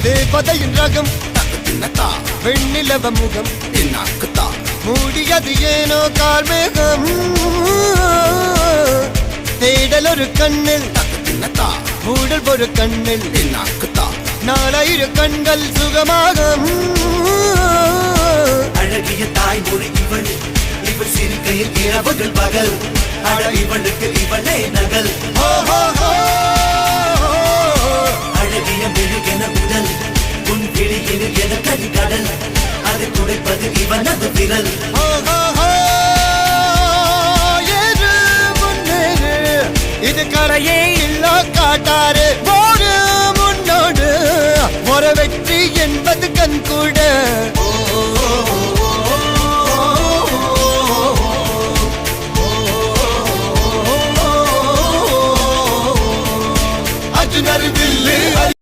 தேவதையின் ரகம் வெண்ணிலவ முகம் மூடியது ஏனோ கார்மேகம் தேடல் ஒரு கண்ணில் மூடல் ஒரு கண்ணில் நாலாயிரம் கண்கள் சுகமாக அழகிய தாய்மொழி இவள் இவள் சிரிக்கையில் இரவுகள் பகல் அழ இவளுக்கு இவளே நகல் அழகிய மெழுகென உடல் உன் கிளியில் என கதி கடல் அதை துடைப்பது இவனது விரல் இது கரையே இல்ல காட்டாரு